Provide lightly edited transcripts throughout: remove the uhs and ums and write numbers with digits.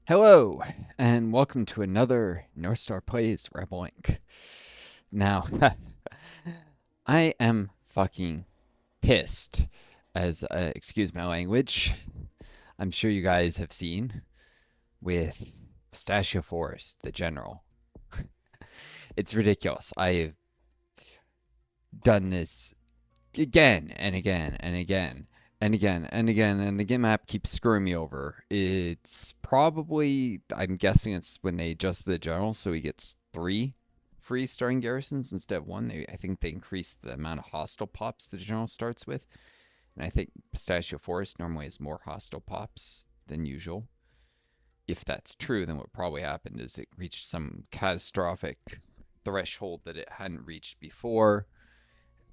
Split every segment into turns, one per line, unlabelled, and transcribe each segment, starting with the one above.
Hello, and welcome to another Northstar Plays Rebel Inc. Now, I am fucking pissed, as excuse my language. I'm sure you guys have seen with Pistachio Forest, the general. It's ridiculous. I've done this again and again and again and again and again, and the game map keeps screwing me over. It's probably, I'm guessing it's when they adjusted the general, so he gets three free starting garrisons instead of one. I think they increased the amount of hostile pops the general starts with, and I think Pistachio Forest normally has more hostile pops than usual. If that's true, then what probably happened is it reached some catastrophic threshold that it hadn't reached before,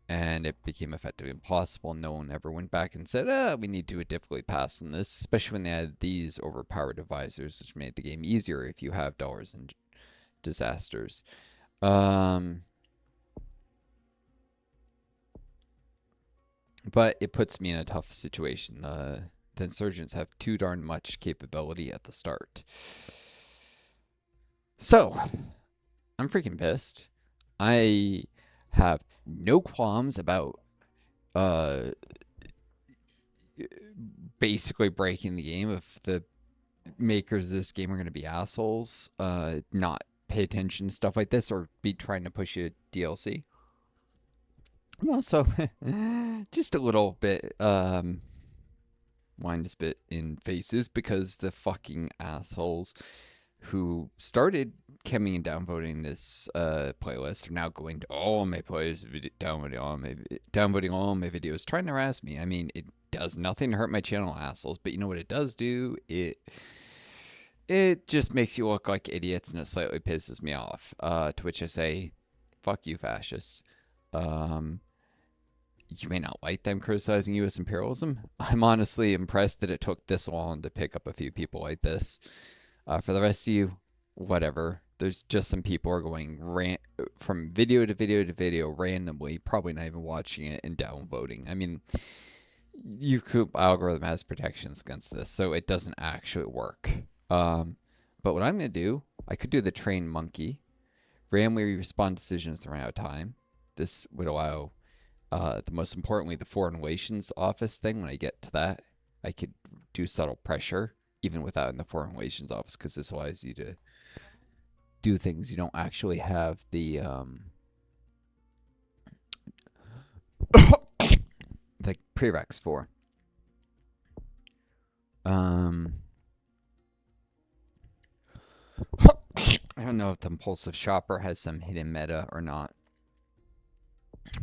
and it became effectively impossible. No one ever went back and said, we need to do a difficulty pass on this, especially when they had these overpowered advisors, which made the game easier if you have dollars and disasters. Um, but it puts me in a tough situation. The insurgents have too darn much capability at the start. So, I'm freaking pissed. I have no qualms about uh, basically breaking the game if the makers of this game are going to be assholes, not pay attention to stuff like this or be trying to push you DLC. Well, so just a little bit, wine a bit in faces because the fucking assholes who started coming and downvoting this playlist are now going to all my playlists, downvoting all my videos, trying to harass me. I mean, it does nothing to hurt my channel, assholes, but you know what it does do? It just makes you look like idiots, and it slightly pisses me off. To which I say, fuck you, fascists. Um, you may not like them criticizing U.S. imperialism. I'm honestly impressed that it took this long to pick up a few people like this. For the rest of you, whatever. There's just some people are going from video to video to video randomly, probably not even watching it and downvoting. I mean, YouTube algorithm has protections against this, so it doesn't actually work. Um, but what I'm going to do, I could do the train monkey, randomly respond decisions to run out of time. This would allow, the most importantly, the foreign relations office thing. When I get to that, I could do subtle pressure, even without in the foreign relations office, because this allows you to do things you don't actually have the prereqs for. Um, I don't know if the impulsive shopper has some hidden meta or not.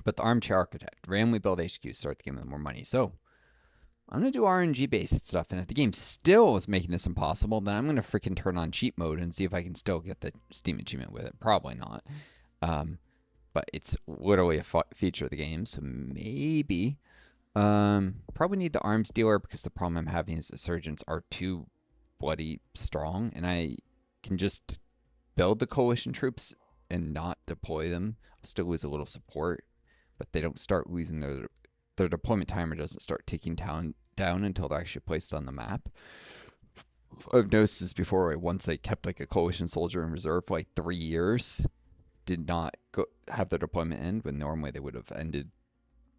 But the Armchair Architect, randomly build HQ, start the game with more money. So I'm going to do RNG based stuff. And if the game still is making this impossible, then I'm going to freaking turn on cheat mode and see if I can still get the Steam achievement with it. Probably not. But it's literally a feature of the game. So maybe. Probably need the arms dealer because the problem I'm having is the surgeons are too bloody strong. And I can just build the coalition troops and not deploy them. I'll still lose a little support, but they don't start losing their deployment timer doesn't start ticking down until they're actually placed on the map. I've noticed this before. Once they kept like a coalition soldier in reserve for like 3 years, did not have their deployment end when normally they would have ended.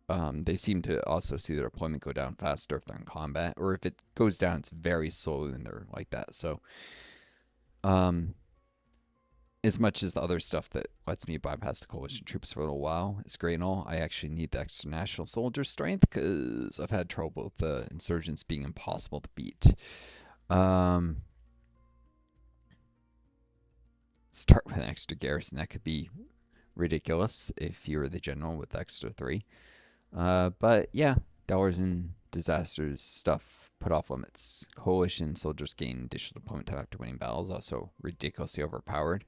They seem to also see their deployment go down faster if they're in combat, or if it goes down, it's very slowly when they're like that. So, um, as much as the other stuff that lets me bypass the coalition troops for a little while is great and all, I actually need the extra national soldier strength because I've had trouble with the insurgents being impossible to beat. Start with an extra garrison. That could be ridiculous if you're the general with extra 3. But yeah, dollars and disasters stuff put off limits. Coalition soldiers gain additional deployment time after winning battles, also ridiculously overpowered.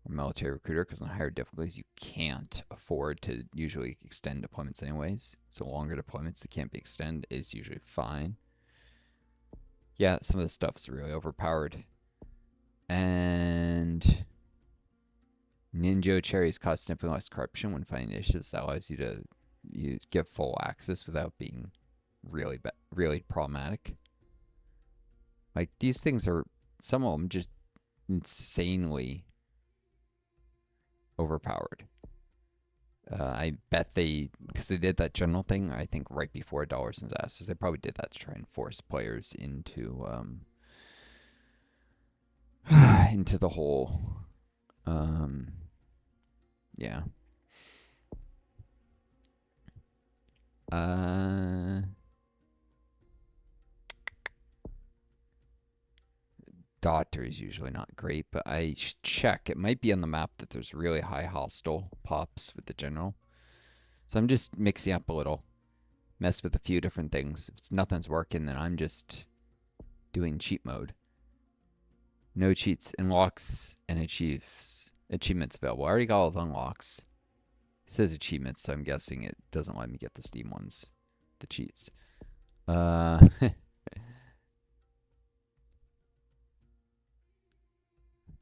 Military recruiter, because on higher difficulties you can't afford to usually extend deployments anyways. So longer deployments that can't be extended is usually fine. Yeah, some of this stuff's really overpowered. And Ninja Cherries cause significantly less corruption when finding initiatives. That allows you to get full access without being really really problematic. Like, these things are, some of them just insanely overpowered. I bet because they did that general thing, I think right before Dollars and Asses, they probably did that to try and force players into into the whole, yeah. Doctor is usually not great, but I should check. It might be on the map that there's really high hostile pops with the general. So I'm just mixing up a little, mess with a few different things. If nothing's working, then I'm just doing cheat mode. No cheats, unlocks, and achievements available. I already got all the unlocks. It says achievements, so I'm guessing it doesn't let me get the Steam ones, the cheats.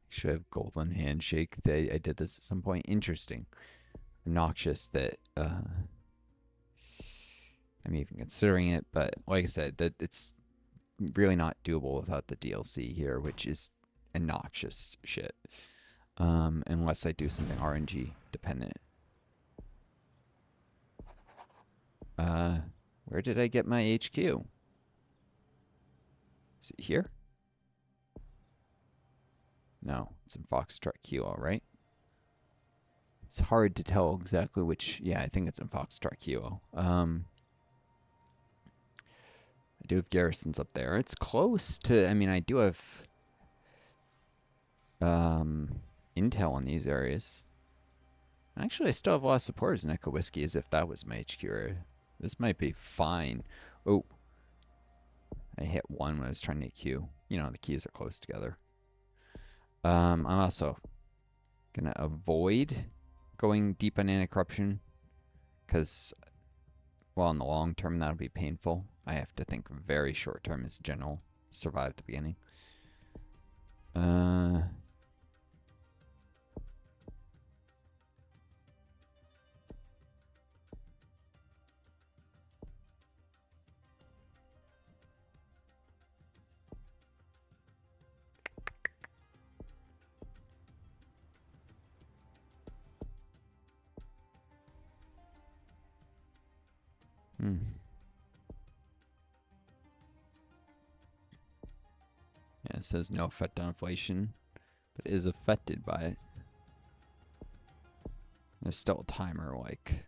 Should have golden handshake. I did this at some point. Interesting. Obnoxious that I'm even considering it, but like I said, that it's really not doable without the DLC here, which is obnoxious shit. Unless I do something RNG dependent. Where did I get my HQ? Is it here? No, it's in Foxtrot Kilo, right? It's hard to tell exactly which. Yeah, I think it's in Foxtrot Kilo. I do have garrisons up there. It's close to. I mean, I do have intel in these areas. Actually, I still have a lot of supporters in Echo Whiskey as if that was my HQ area. This might be fine. Oh, I hit one when I was trying to queue. You know, the keys are close together. I'm also going to avoid going deep on anti-corruption because, well, in the long term, that'll be painful. I have to think very short term as general. Survive at the beginning. Yeah, it says no effect on inflation, but is affected by it. There's still a timer, like,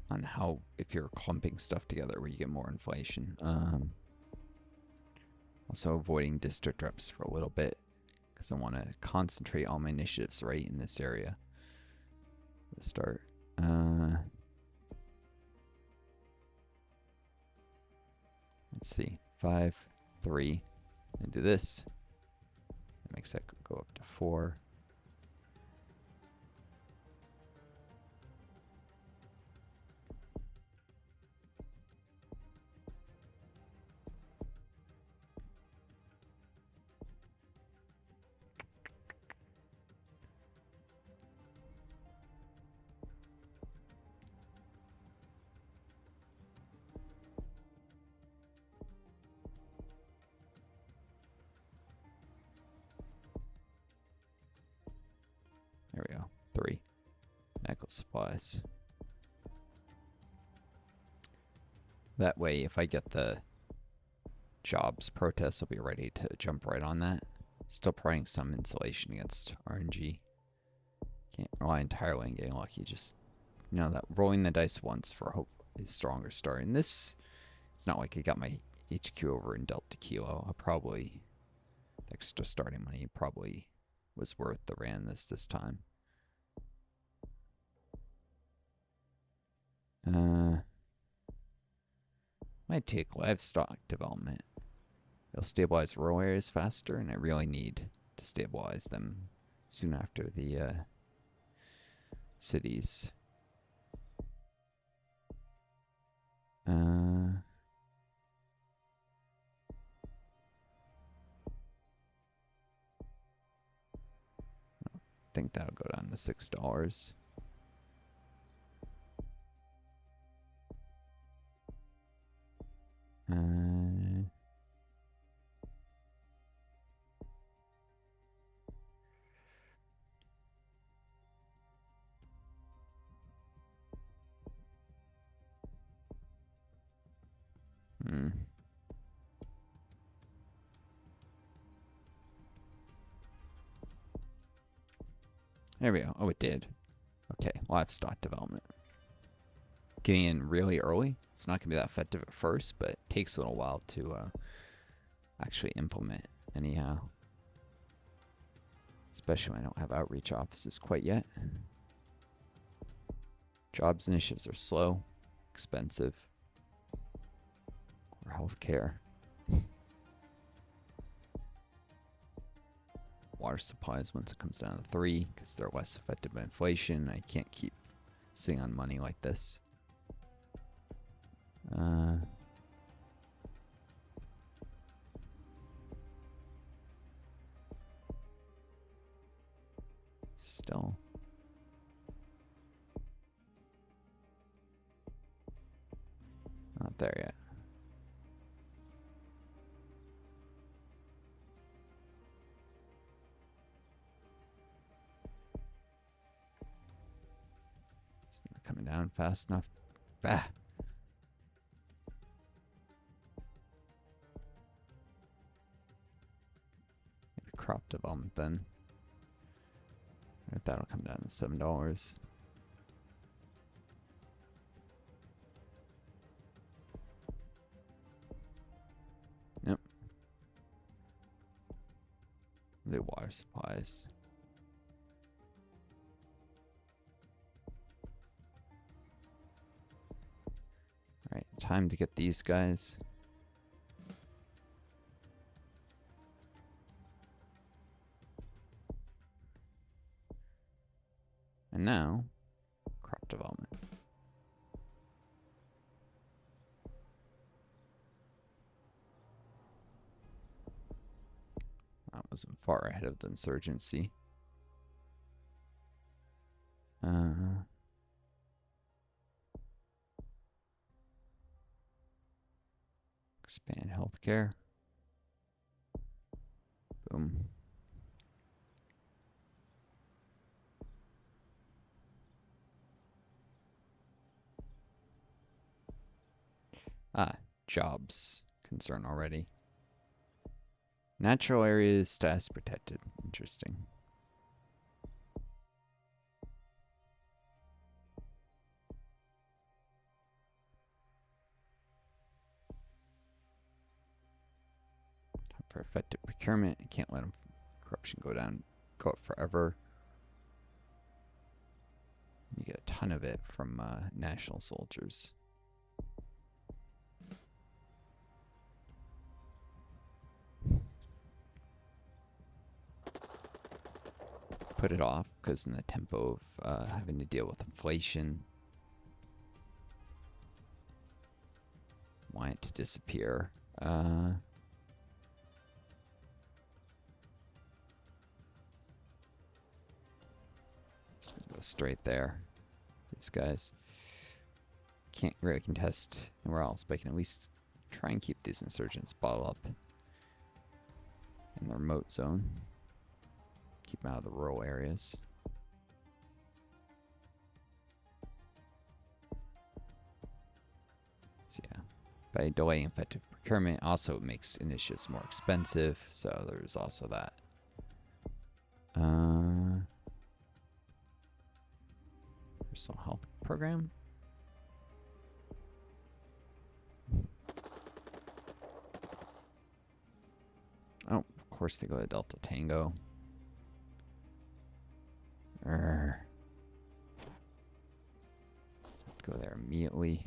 on how, if you're clumping stuff together where you get more inflation. Also avoiding district reps for a little bit because I want to concentrate all my initiatives right in this area. Let's start. Let's see. 5, 3. And do this. That makes that go up to 4. There we go. 3. Necklace supplies. That way, if I get the jobs protest, I'll be ready to jump right on that. Still providing some insulation against RNG. Can't rely entirely on getting lucky. Just, you know, that rolling the dice once for hope is stronger start. And this, it's not like I got my HQ over in Delta Kilo. I probably, extra starting money probably was worth the ran this time. Might take livestock development. It'll stabilize rural areas faster, and I really need to stabilize them soon after the cities. I think that'll go down to $6. Uh, hmm. There we go. Oh, it did. Okay, livestock development. Getting in really early. It's not going to be that effective at first, but it takes a little while to actually implement anyhow. Especially when I don't have outreach offices quite yet. Jobs initiatives are slow, expensive, or healthcare. Water supplies once it comes down to 3 because they're less affected by inflation. I can't keep sitting on money like this. Still. Not there yet. It's not coming down fast enough. Bah! Maybe crop development then. That'll come down to $7. Yep. The water supplies. Alright, time to get these guys. And now, crop development. That wasn't far ahead of the insurgency. Expand healthcare. Boom. Jobs concern already. Natural areas status protected. Interesting. For effective procurement, I can't let corruption go up forever. You get a ton of it from national soldiers. Put it off because in the tempo of having to deal with inflation, want it to disappear. Let's go straight there. These guys can't really contest anywhere else, but I can at least try and keep these insurgents bottled up in the remote zone. Keep them out of the rural areas. So yeah, by delaying effective procurement also makes initiatives more expensive, so there's also that. Personal health program. Oh, of course they go to Delta Tango. Go there immediately.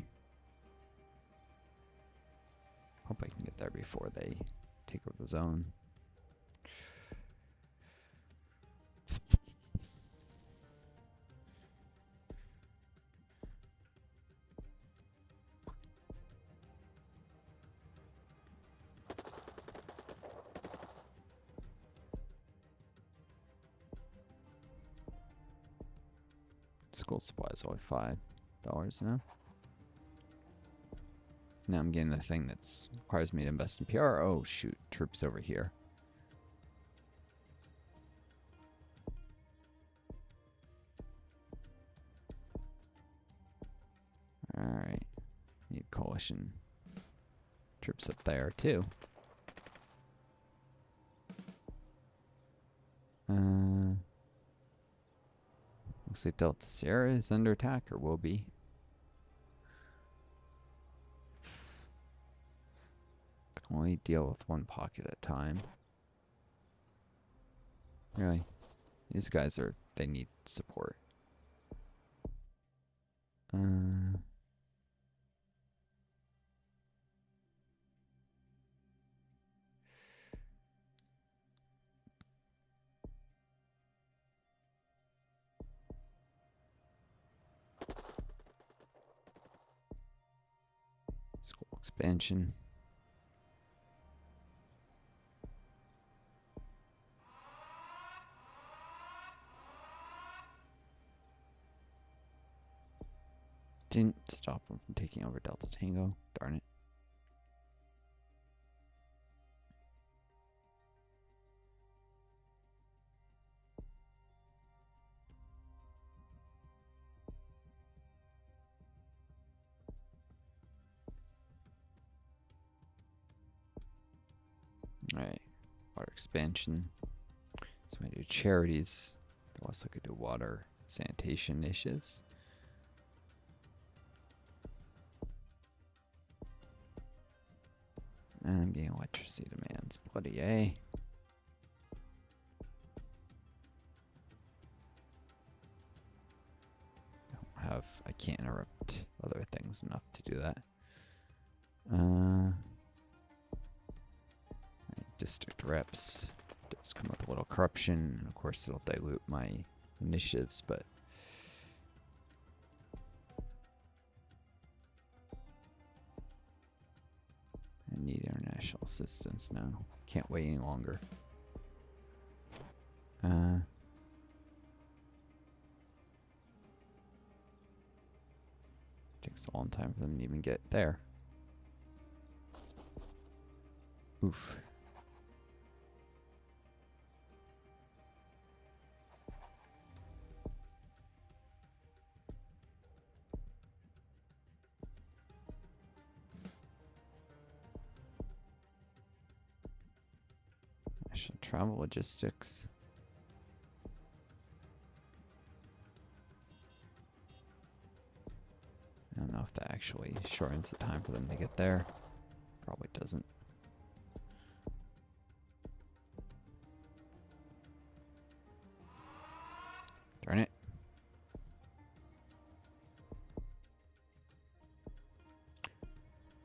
Hope I can get there before they take over the zone. School supplies only $5 now. Now I'm getting the thing that requires me to invest in PR. Oh, shoot. Troops over here. Alright. Need coalition troops up there, too. Looks like Delta Sierra is under attack, or will be. Can only deal with one pocket at a time. Really? These guys they need support. School expansion. Didn't stop him from taking over Delta Tango. Darn it. Alright. Water expansion. So I do charities. I also could do water sanitation initiatives. And I'm getting electricity demands. Bloody A. I can't interrupt other things enough to do that. District reps does come with a little corruption, and of course it'll dilute my initiatives, but I need international assistance now. Can't wait any longer. Takes a long time for them to even get there. Oof. National travel logistics. I don't know if that actually shortens the time for them to get there. Probably doesn't. Darn it.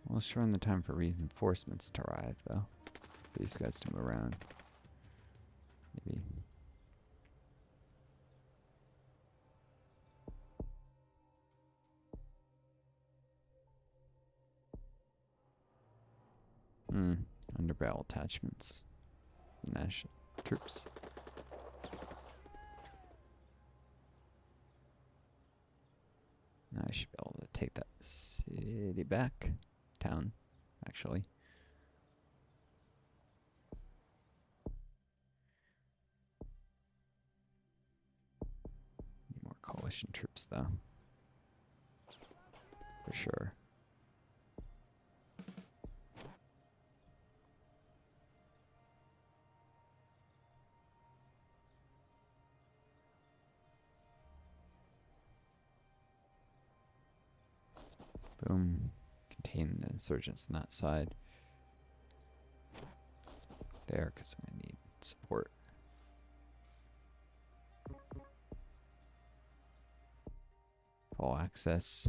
We'll shorten the time for reinforcements to arrive, though. For these guys to move around. Maybe. Underbarrel attachments. National troops. Now I should be able to take that city back. Town, actually. Need more coalition troops, though. For sure. Boom. Contain the insurgents on that side. There, because I'm going to need support. Full access.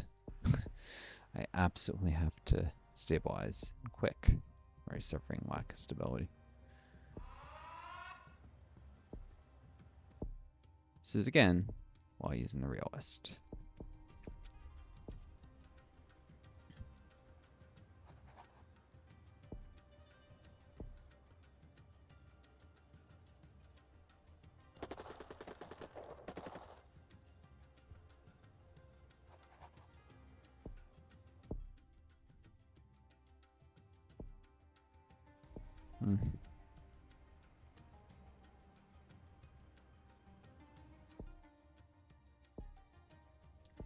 I absolutely have to stabilize quick. Already suffering lack of stability. This is again while using the realist. one.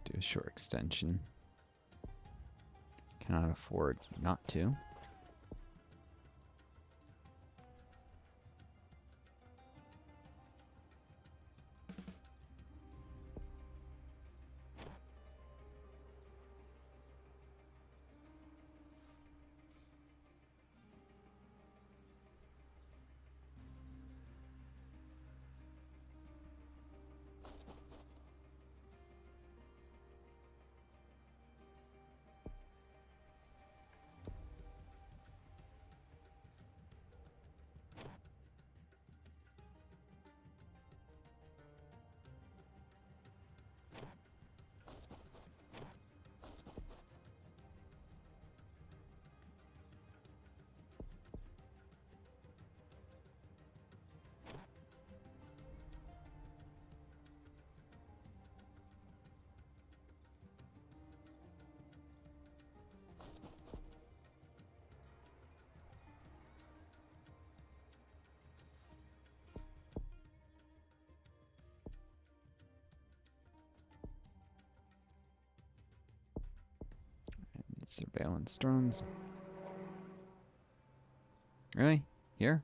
Do a short extension. Cannot afford not to. Surveillance drones. Really? Here?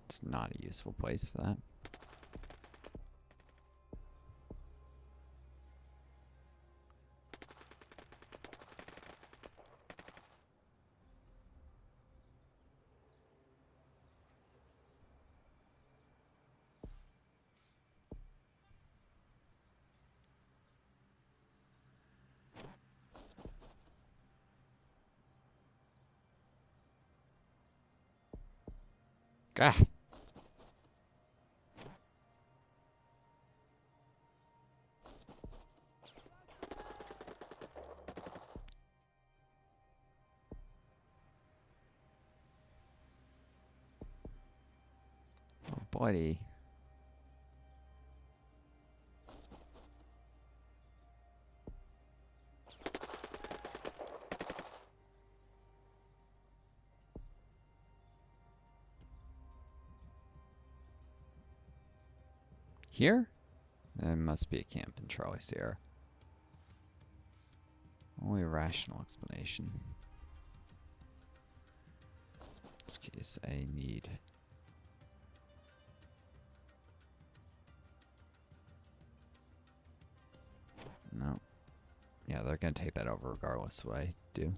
It's not a useful place for that. Gah! Oh, buddy. Here? There must be a camp in Charlie Sierra. Only a rational explanation. In this case, I need... No. Yeah, they're gonna take that over regardless of what I do.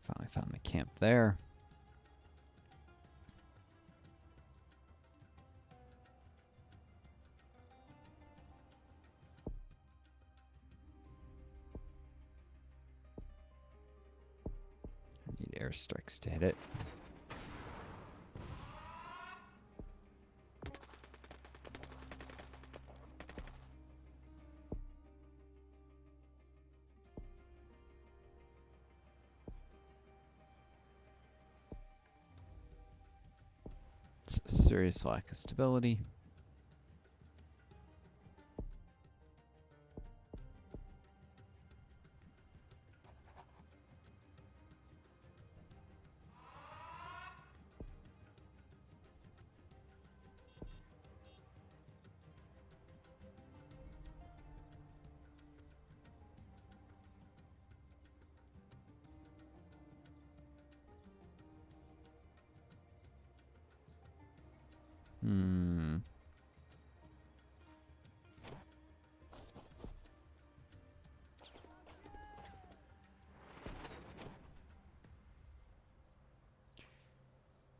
Finally found the camp there. I need airstrikes to hit it. It's a serious lack of stability.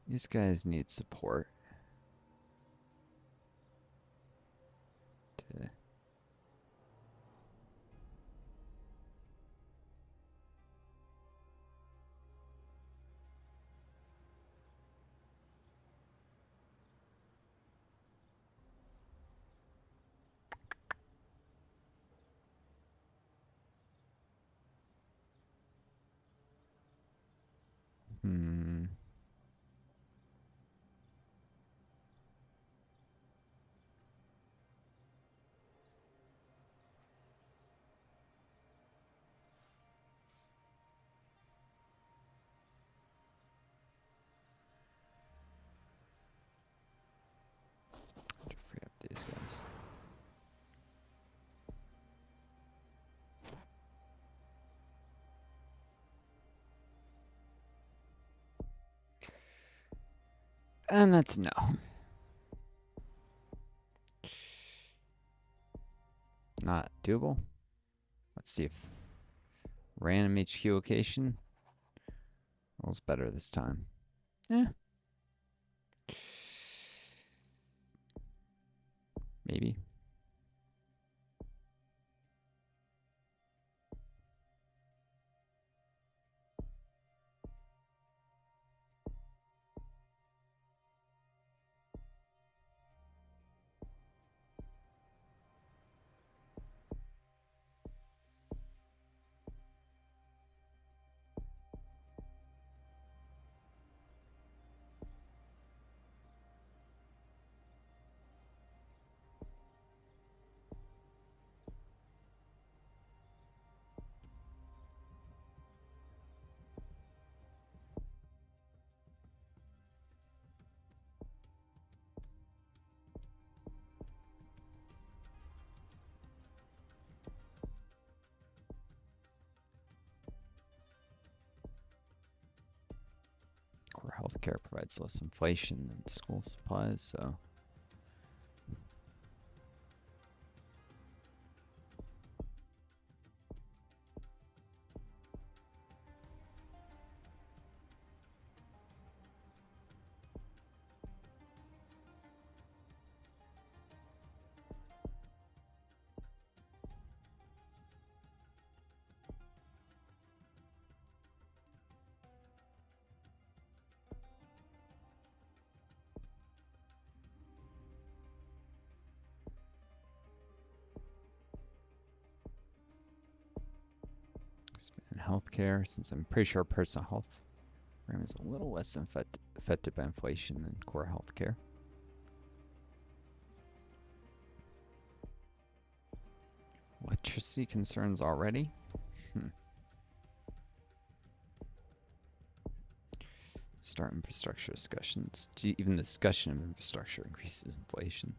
These guys need support. Hmm. To free up these guys. And that's no. Not doable. Let's see if random HQ location rolls better this time. Eh. Maybe. Core healthcare provides less inflation than school supplies, so. Spend healthcare, since I'm pretty sure personal health program is a little less affected by inflation than core healthcare. Electricity concerns already? Start infrastructure discussions. Even the discussion of infrastructure increases inflation.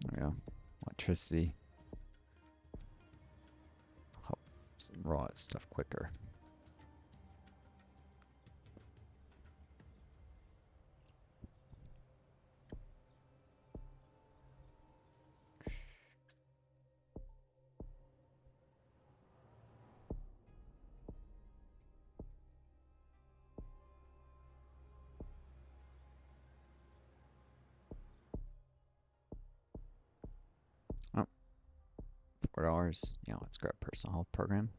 There we go. Electricity. Helps raw stuff quicker. Oh, $4. Yeah, let's grab personal health program.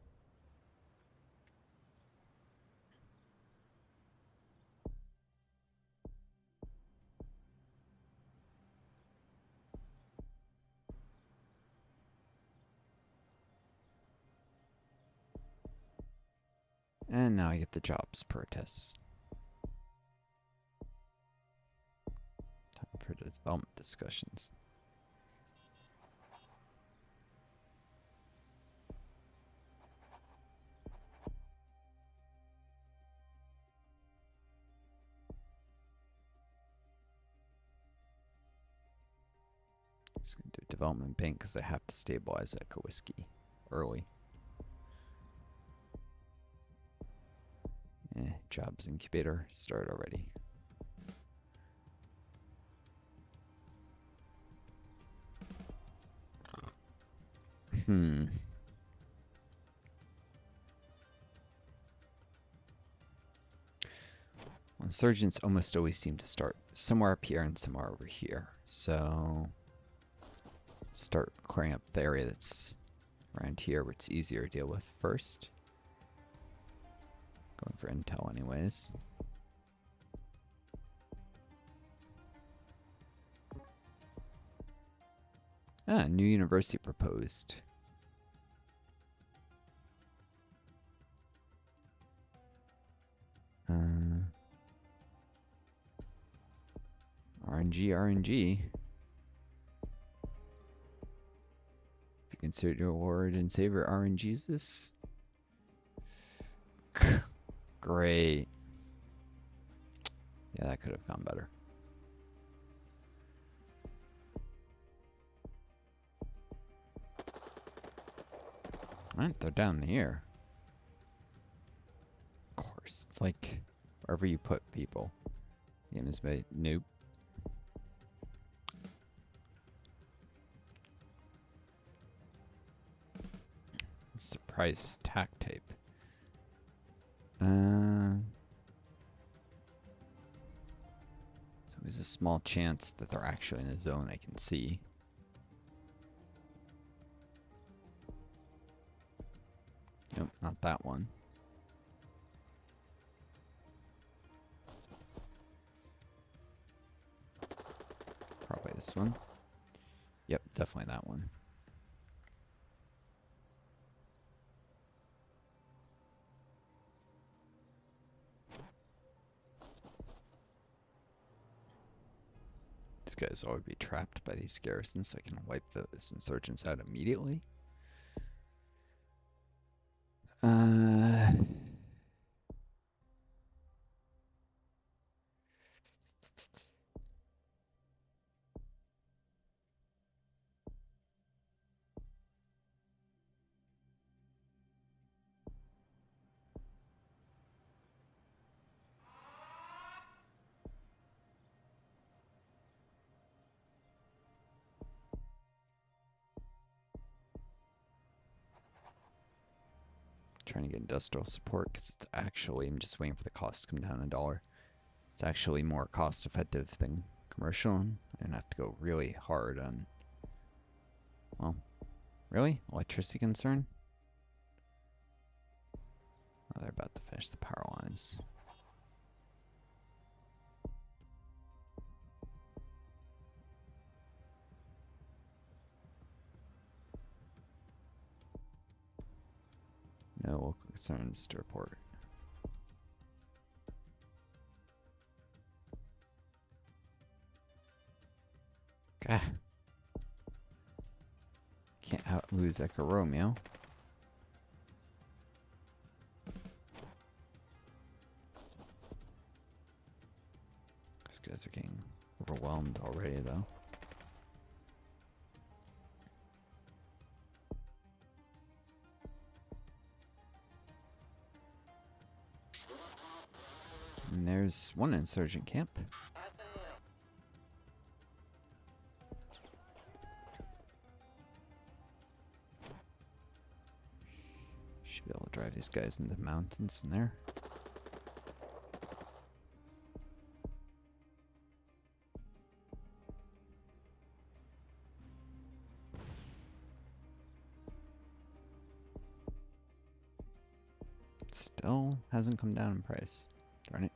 And now I get the jobs protests. Time for the development discussions. Just gonna do development bank because I have to stabilize that Whiskey early. Jobs incubator start already. Insurgents almost always seem to start somewhere up here and somewhere over here. So start clearing up the area that's around here where it's easier to deal with first. Going for intel anyways. New university proposed. RNG. If you consider your Lord and Savior RNGesus. Great. Yeah, that could have gone better. Alright, they're down here. Of course, it's like wherever you put people. Game is made. Nope. Surprise tack tape. So there's a small chance that they're actually in a zone I can see. Nope, not that one. Probably this one. Yep, definitely that one. These guys all would be trapped by these garrisons, so I can wipe those insurgents out immediately. Trying to get industrial support because it's actually, I'm just waiting for the cost to come down $1. It's actually more cost effective than commercial. And I have to go really hard on, well, really? Electricity concern? Oh, they're about to finish the power lines. No local concerns to report. Gah. Can't lose Echo Romeo. These guys are getting overwhelmed already, though. And there's one insurgent camp. Should be able to drive these guys into the mountains from there. Still hasn't come down in price. Darn it.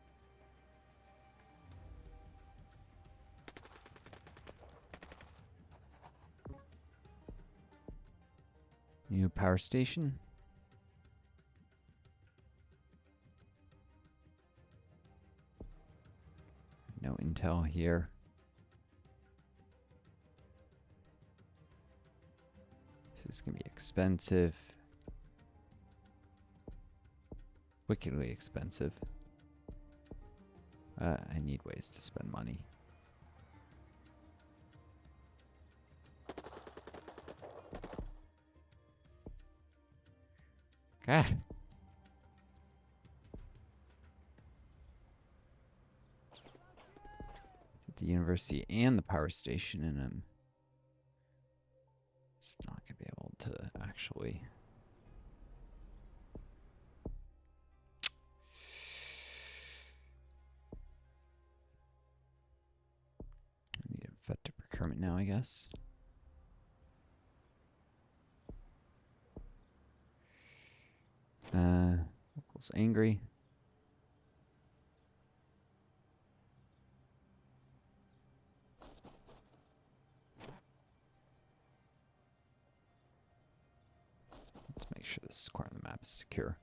New power station. No intel here. This is going to be expensive. Wickedly expensive. I need ways to spend money. Ah. The university and the power station, and I'm it's not going to be able to actually. I need effective procurement now, I guess. Rebels angry. Let's make sure this corner of the map is secure.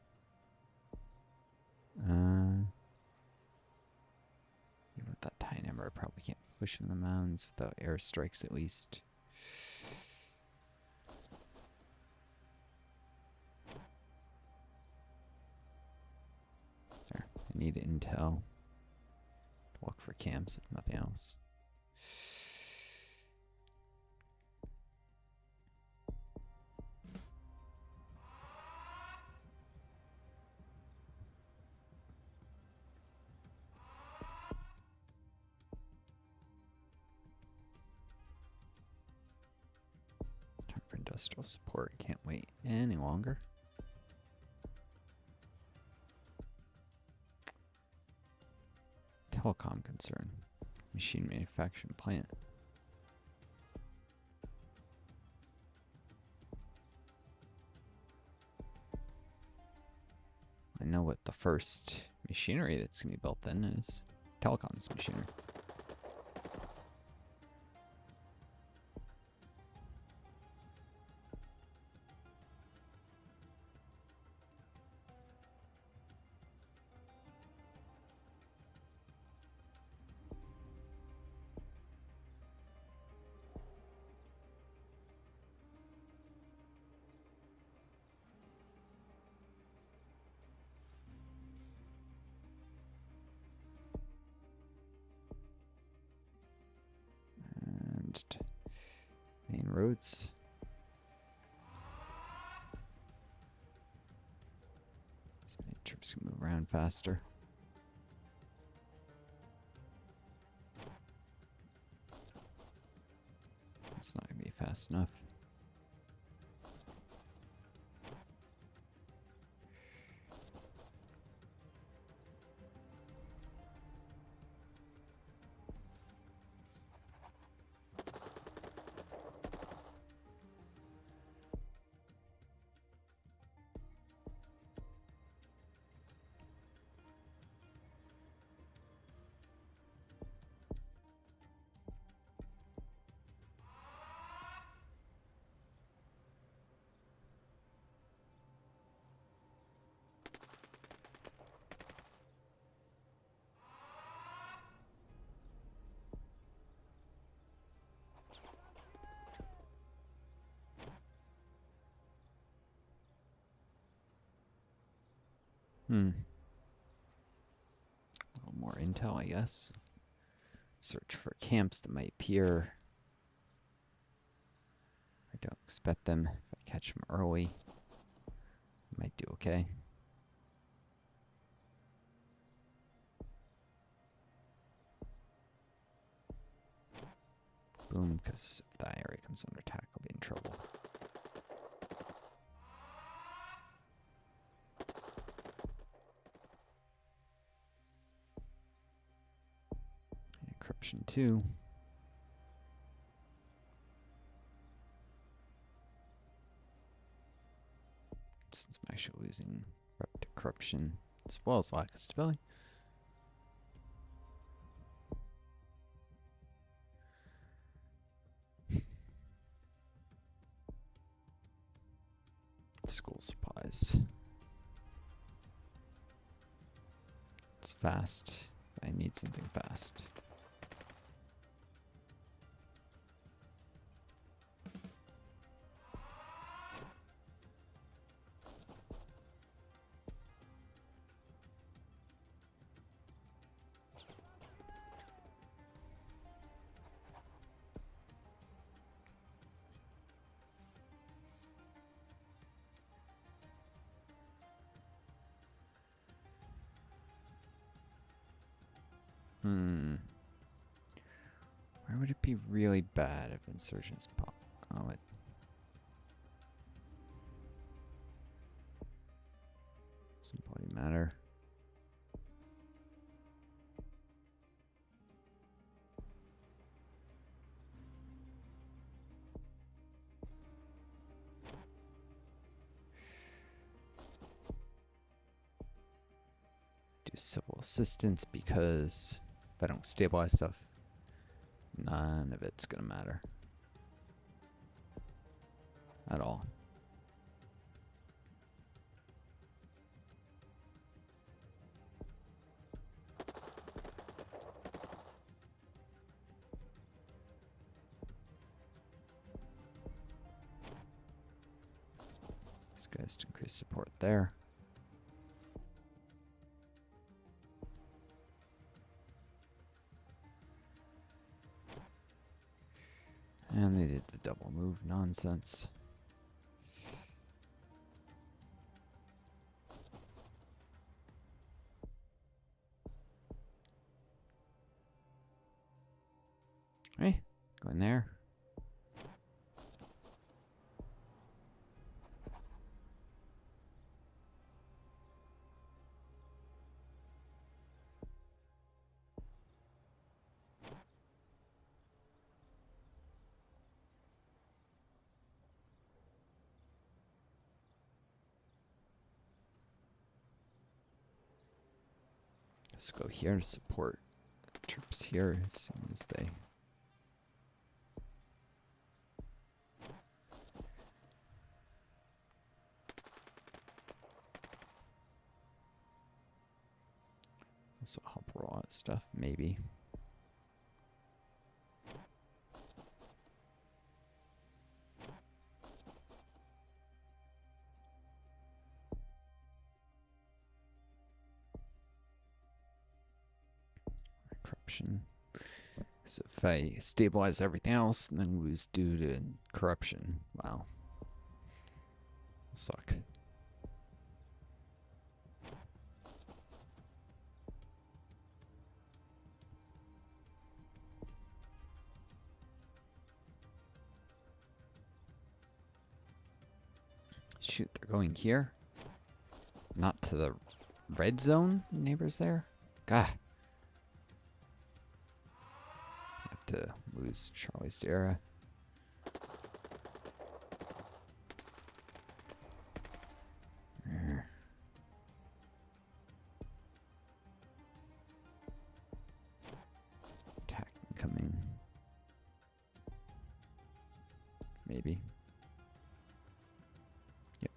Even with that tie number, I probably can't push in the mountains without airstrikes at least. There, I need intel. Look for camps, if nothing else. Time for industrial support. Can't wait any longer. Telecom concern. Machine manufacturing plant. I know what the first machinery that's going to be built then is. Telecoms machinery. And main roads. So many troops can move around faster. It's not going to be fast enough. A little more intel, I guess. Search for camps that might appear. I don't expect them. If I catch them early, I might do okay. Boom, because if that area comes under attack, I'll be in trouble. Corruption 2. Since I'm actually losing rep to corruption as well as lack of stability. School supplies. It's fast. I need something fast. Where would it be really bad if insurgents pop? Oh, it. Doesn't bloody matter. civil assistance because if I don't stabilize stuff, none of it's gonna matter at all. These guys to increase support there. And they did the double move nonsense. Hey, go in there. Let's go here to support troops here as soon as they. Also help roll out stuff, maybe. Corruption. So if I stabilize everything else and then lose due to corruption, wow. Suck. Shoot, they're going here. Not to the red zone neighbors there. God. Have to lose Charlie Sierra. Attack incoming. Maybe. Yep.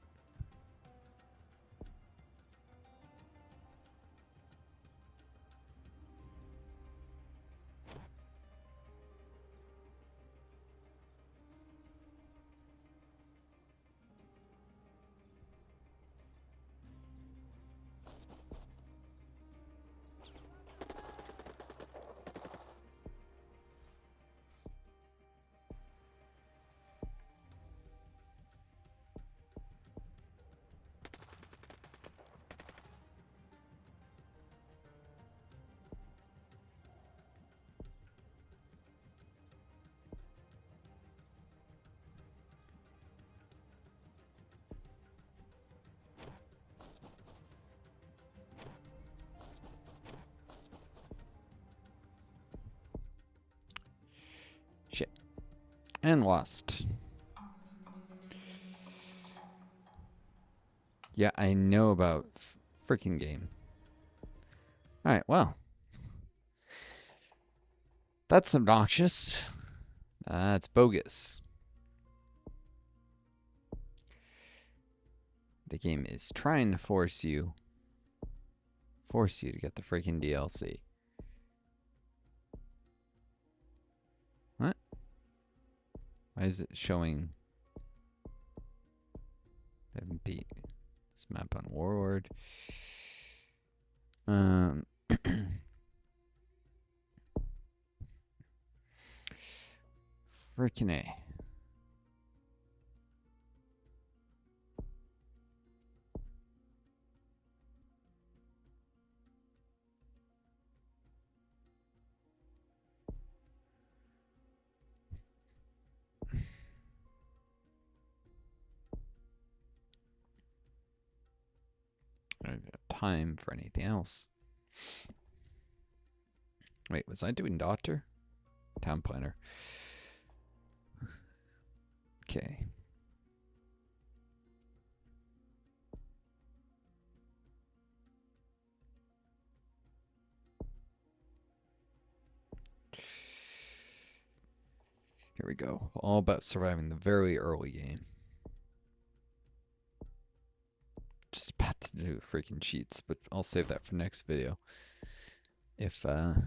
Shit. And lost. Yeah, I know about freaking game. Alright, well. That's obnoxious. That's bogus. The game is trying to force you to get the freaking DLC. What? Why is it showing 7P? This map on Warlord. Freaking A. I don't have time for anything else. Wait, was I doing Doctor? Town Planner. Okay. Here we go. All about surviving the very early game. Just about to do freaking cheats, but I'll save that for next video. If game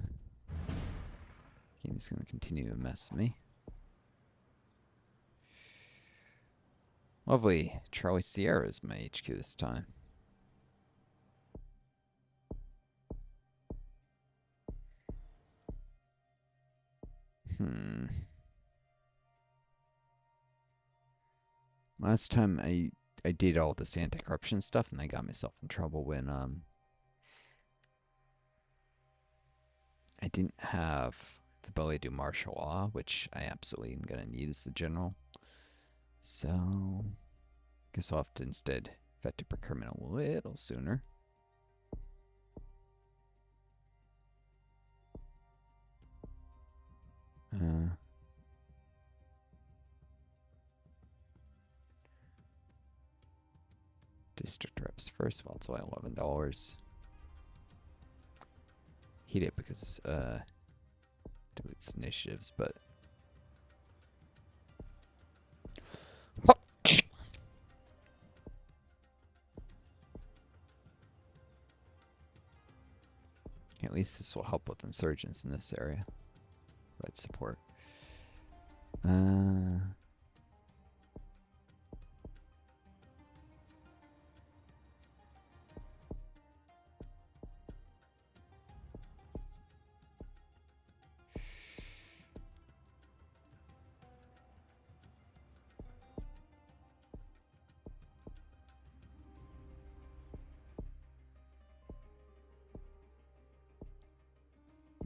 is gonna continue to mess with me. Lovely. Charlie Sierra is my HQ this time. Last time I did all this anti-corruption stuff, and I got myself in trouble when I didn't have the ability to do martial law, which I absolutely am gonna need as the general. So, guess I'll have to instead effective procurement a little sooner. District reps first of all, it's only $11. Hate it because deletes initiatives, but at least this will help with insurgents in this area. Provide support.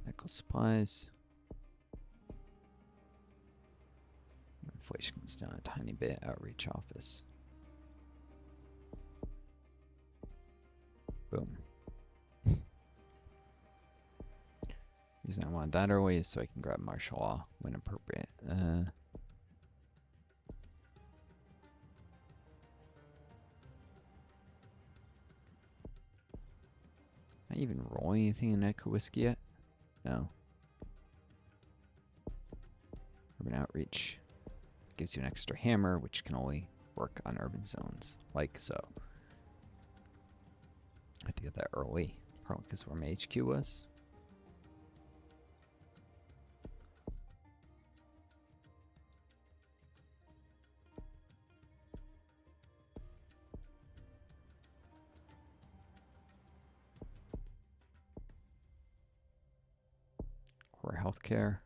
Medical supplies. Inflation comes down a tiny bit. Outreach office. Boom. Reason I want that early is so I can grab martial law when appropriate. Am I even rolling anything in Echo Whiskey yet? No. Urban outreach gives you an extra hammer, which can only work on urban zones, like so. I had to get that early, probably because where my HQ was. Core healthcare.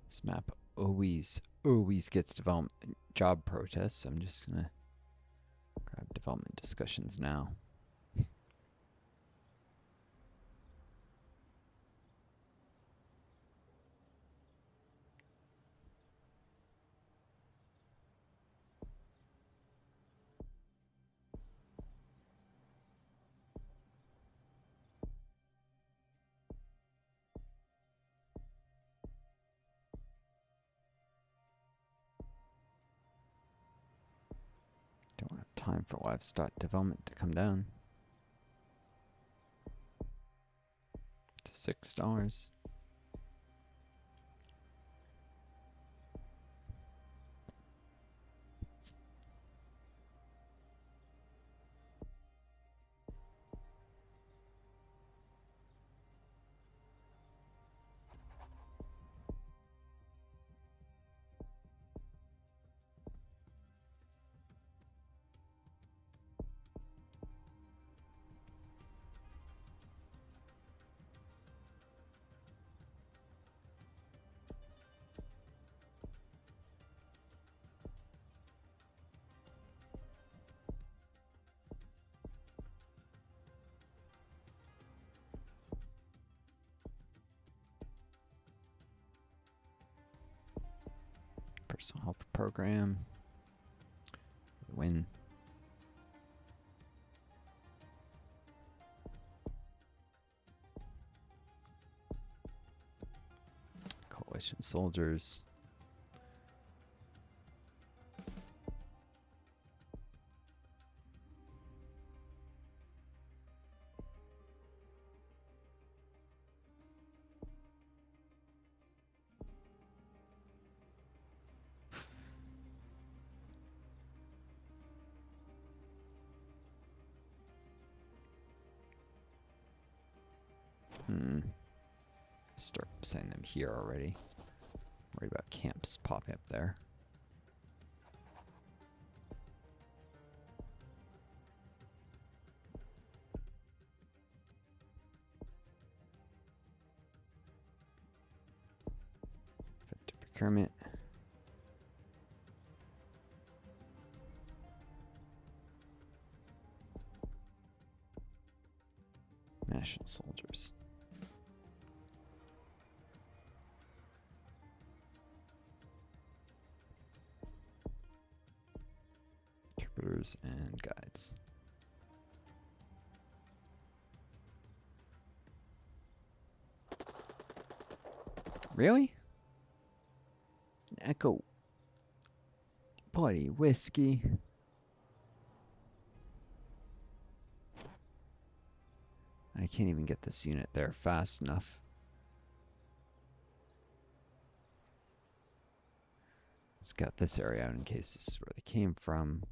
This map always gets development job protests, so I'm just gonna grab development discussions now. Don't have time for livestock development to come down to $6. Personal health program. Win. Coalition soldiers. Start setting them here already. Worried about camps popping up there. Effective procurement. National soldiers. Interpreters and guides. Really? An Echo. Buddy, whiskey. I can't even get this unit there fast enough. Let's get this area out in case this is where they came from.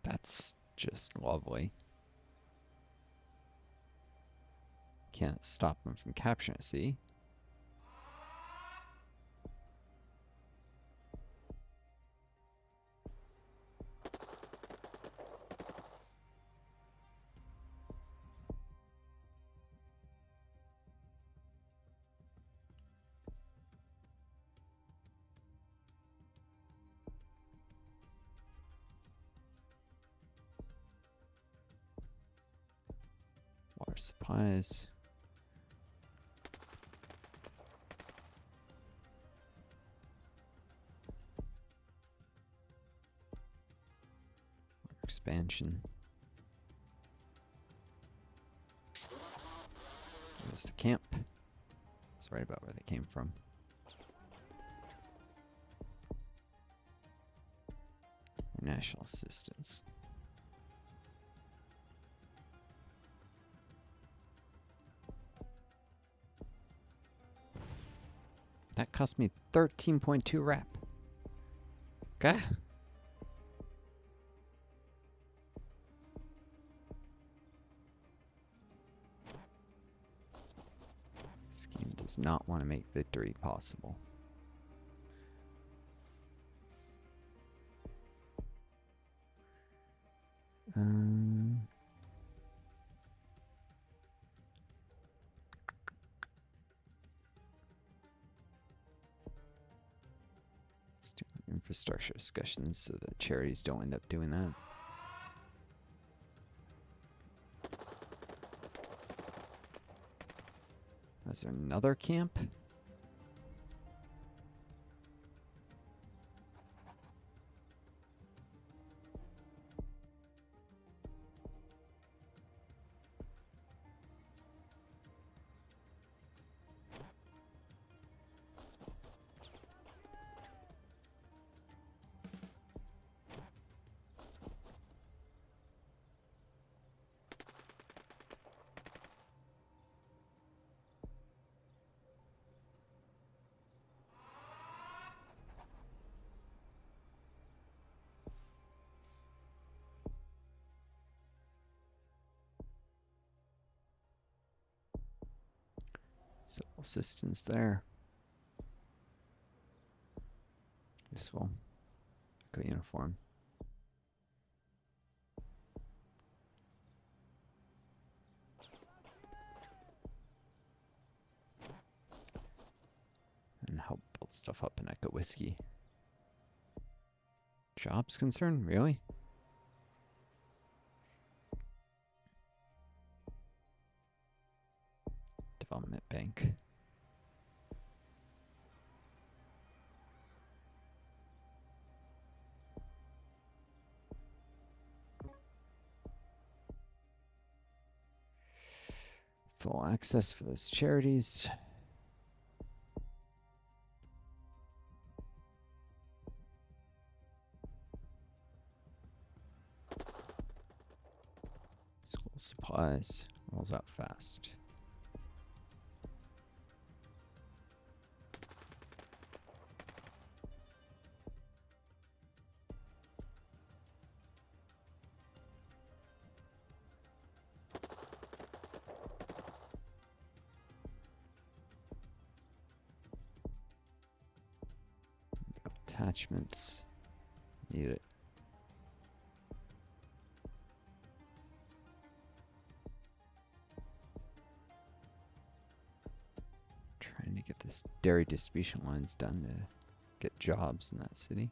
That's just lovely. Can't stop them from capturing it, see? Water supplies. Expansion. There's the camp. It's right about where they came from. National assistance. That cost me 13.2 rep. Okay. Scheme does not want to make victory possible. Let's do infrastructure discussions so that charities don't end up doing that. Is there another camp? Civil assistance there. Useful. Go uniform. And help build stuff up in Echo Whiskey. Jobs concern? Really? Development Bank. Full access for those charities. Supplies rolls out fast. Attachments. Need it. Trying to get this dairy distribution lines done to get jobs in that city.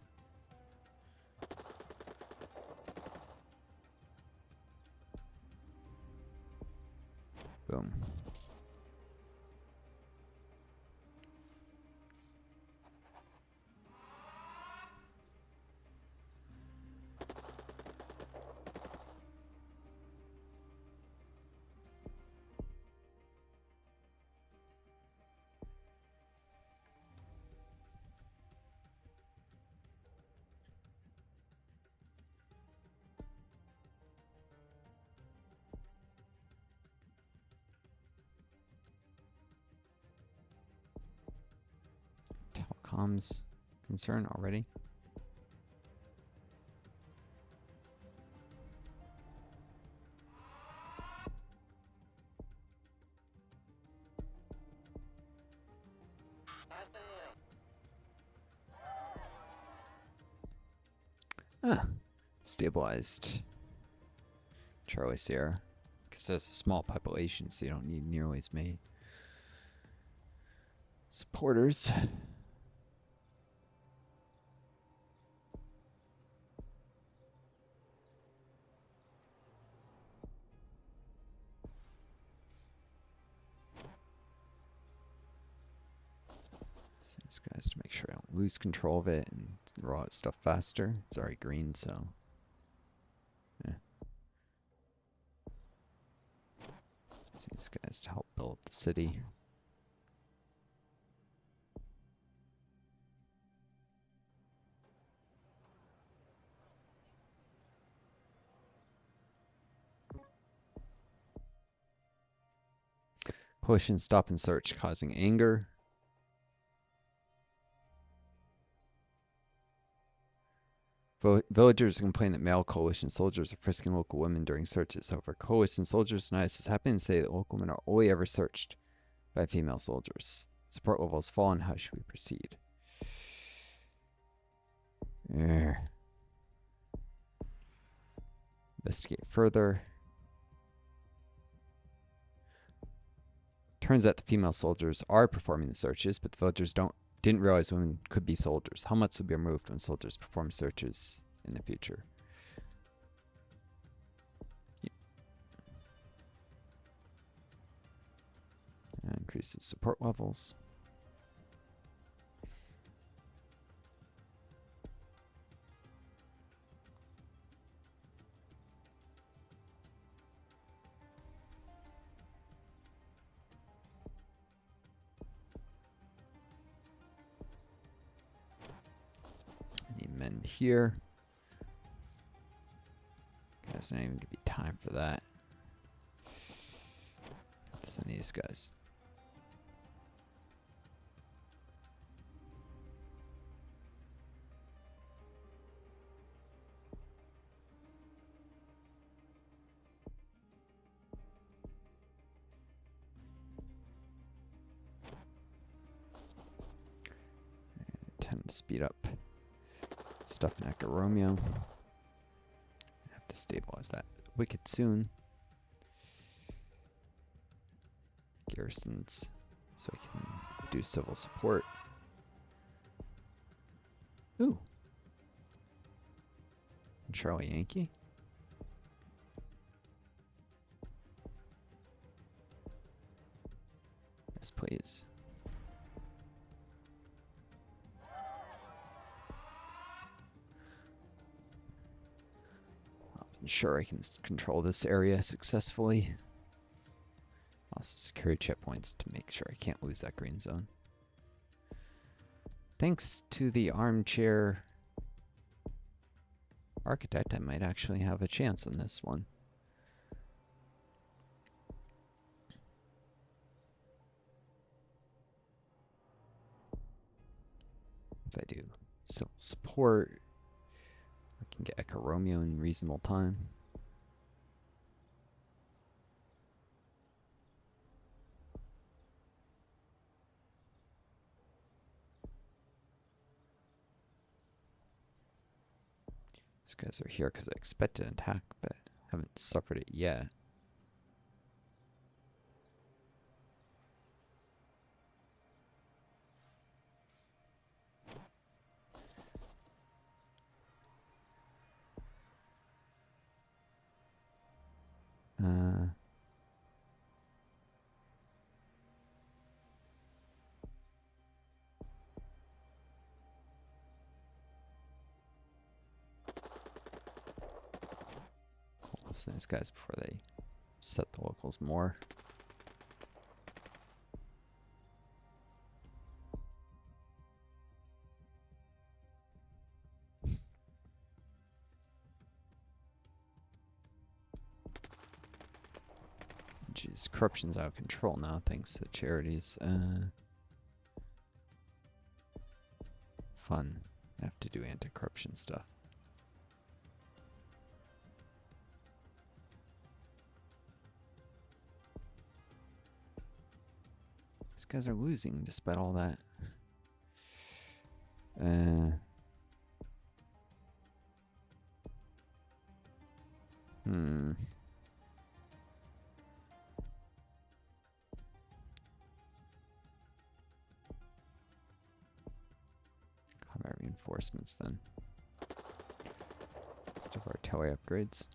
Boom. Comms concern already. Ah, stabilized. Charlie Sierra. Because it has a small population, so you don't need nearly as many supporters. These guys to make sure I don't lose control of it and roll out stuff faster. It's already green, so yeah. These guys to help build the city. Coalition stop and search causing anger. Villagers complain that male coalition soldiers are frisking local women during searches. However, coalition soldiers deny this is happening and say that local women are only ever searched by female soldiers. Support levels fall, and how should we proceed? Investigate further. Turns out the female soldiers are performing the searches, but the villagers didn't realize women could be soldiers. Helmets will be removed when soldiers perform searches in the future. Increases support levels. Men here. Guys, not even gonna be time for that. Send these guys. Tend to speed up stuff in Echo Romeo. Have to stabilize that wicked soon. Garrisons, so I can do civil support. Ooh. Charlie Yankee. Yes, please. I'm sure I can control this area successfully. Also security checkpoints to make sure I can't lose that green zone. Thanks to the Armchair architect, I might actually have a chance on this one. If I do civil support, I can get Echo Romeo in reasonable time. These guys are here because I expected an attack, but haven't suffered it yet. These guys before they set the locals more. Jeez, corruption's out of control now thanks to the charities. Fun. I have to do anti-corruption stuff. These guys are losing despite all that. Combat reinforcements then. Let's do artillery upgrades.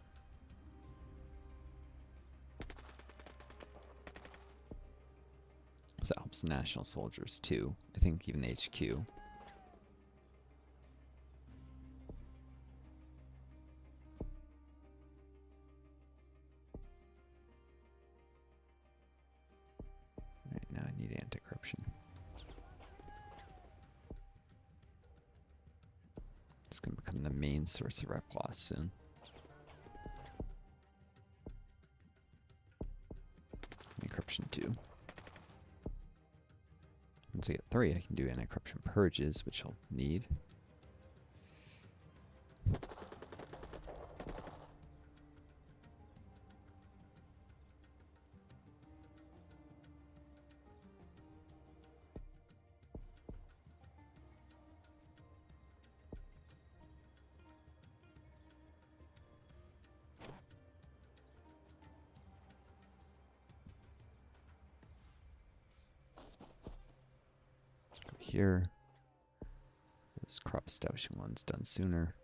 So that helps the national soldiers too. I think even the HQ. Right now I need anti-corruption. It's going to become the main source of rep loss soon. Anti-corruption 2. Once I get 3, I can do anti-corruption purges, which I'll need. Here, this crop establishing one's done sooner.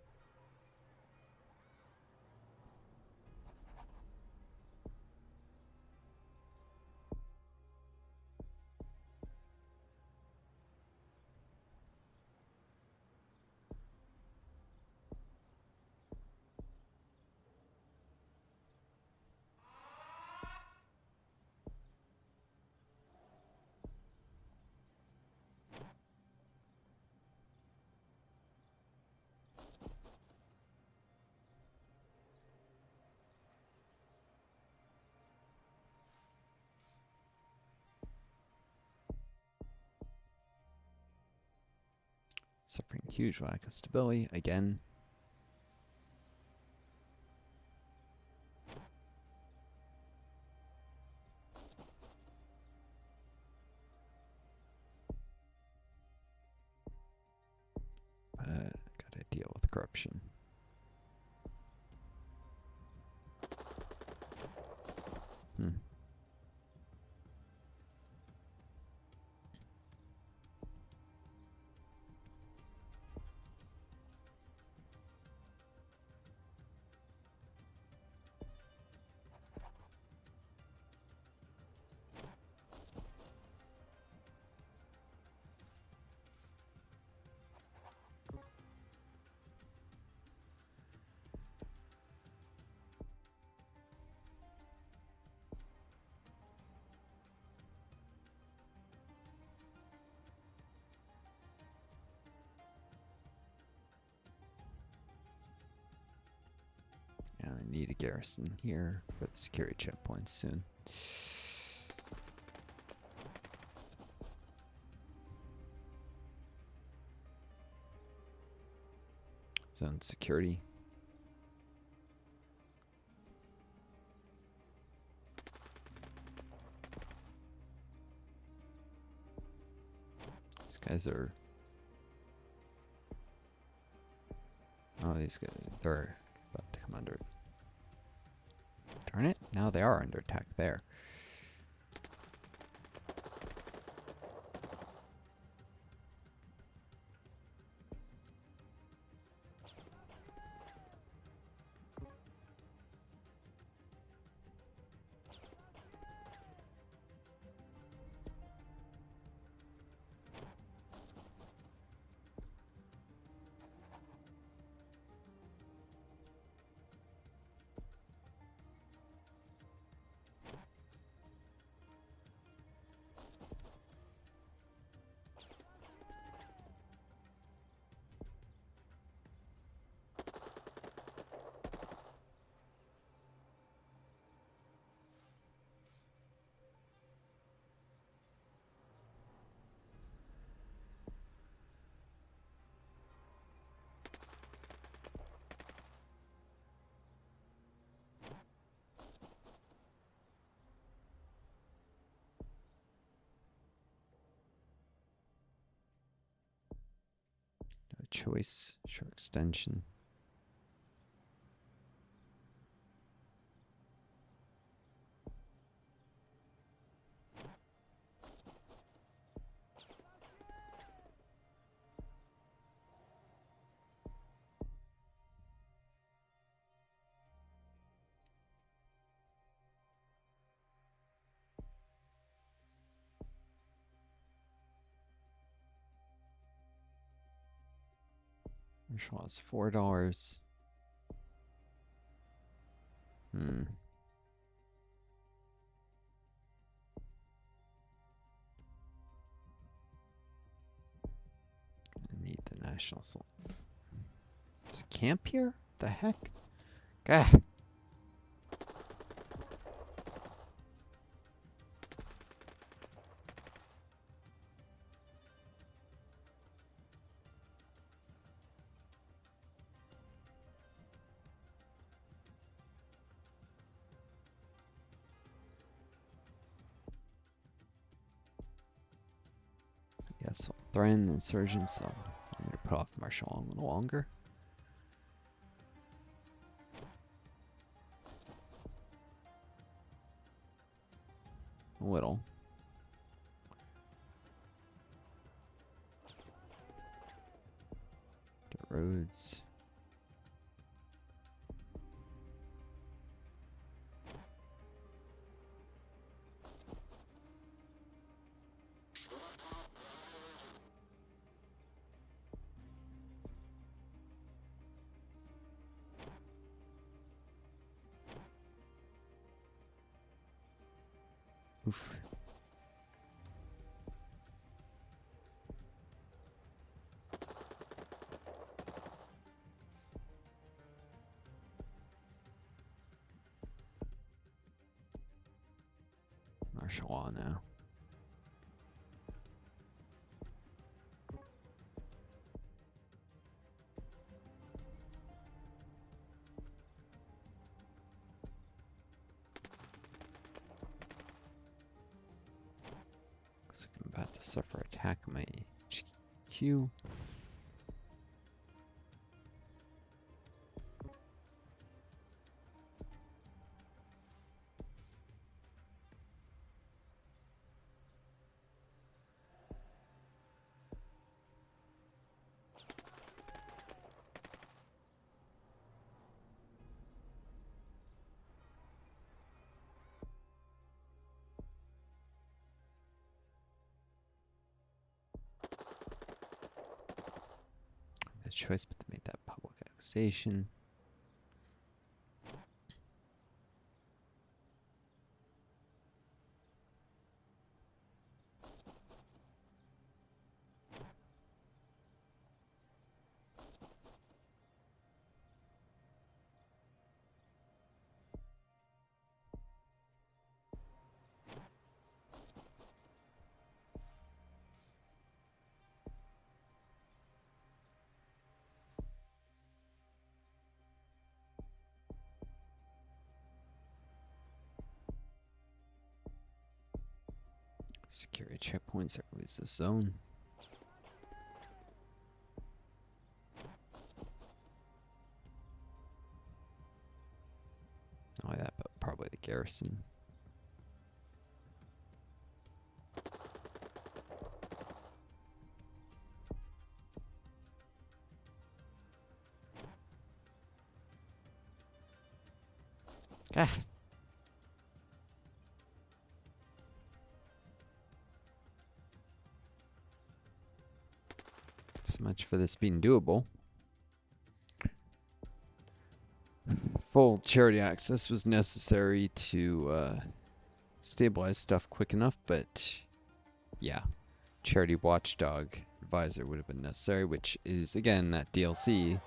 Suffering huge lack of stability again. But gotta deal with corruption. And I need a garrison here for the security checkpoints soon. Zone security. These guys are... Oh, these guys, they're about to come under. Darn it, now they are under attack there. No choice, short extension. Martial law is $4. I need the national assault. There's a camp here? The heck? Gah. Yes, I'll threaten insurgents, so I'm going to put off martial law a little longer. A little. The roads. Oof. Martial law now. Looks like I'm about to suffer attack on my HQ. Choice but to make that public annexation. Security checkpoints are always the zone. Not only that, but probably the garrison. Ah. So much for this being doable. Full charity access was necessary to stabilize stuff quick enough, but yeah, charity watchdog advisor would have been necessary, which is again that DLC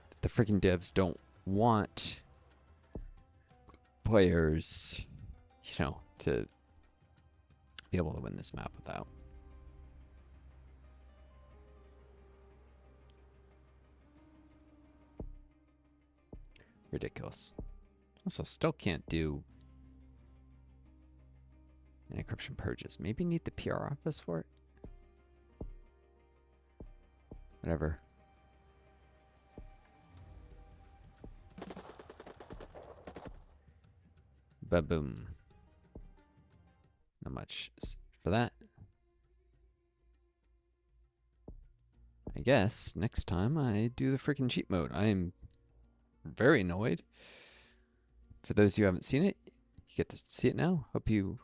that the freaking devs don't want players, you know, to be able to win this map without. Ridiculous. Also, still can't do encryption purges. Maybe need the PR office for it? Whatever. Ba-boom. Not much for that. I guess next time I do the freaking cheat mode. I am very annoyed. For those of you who haven't seen it, you get to see it now. Hope you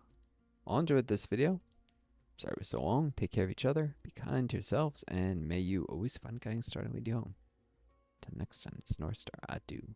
all enjoyed this video. Sorry it was so long. Take care of each other. Be kind to yourselves. And may you always find guiding starting to lead you home. Till next time, it's Northstar. Adieu.